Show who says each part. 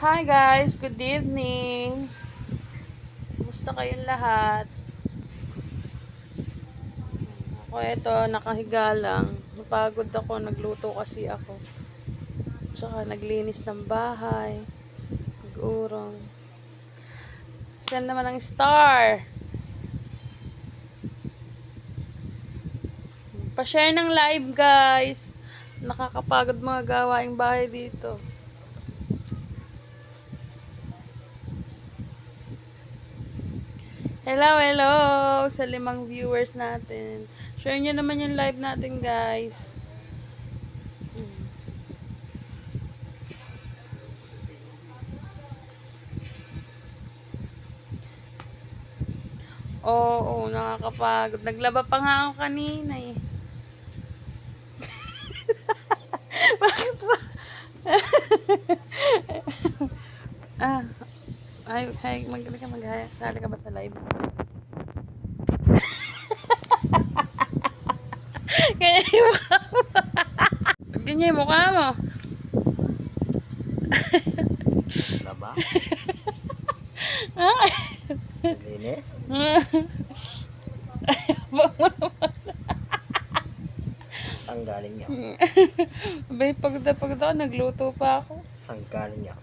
Speaker 1: Hi guys, good evening. Kumusta kayong lahat? Ako eto, nakahiga lang. Napagod ako, nagluto kasi ako. Tsaka naglinis ng bahay. Nag-urong. Saan naman ang star? Pa-share ng live guys. Nakakapagod mga gawaing bahay dito. Hello, hello sa 5 viewers natin. Share nyo naman yung live natin guys. Oo, nakakapagod. Naglaba pa nga ako kanina eh. Bakit ba? Ah, ay, maghali ka ba sa live? Kaya yung mukha mo. Ganyan yung mukha mo.
Speaker 2: Laba?
Speaker 1: Ah,
Speaker 2: Linis?
Speaker 1: bang mo naman.
Speaker 2: Saan galing niya?
Speaker 1: Bay, pagod ako, nagluto pa ako.
Speaker 2: Saan galing niya?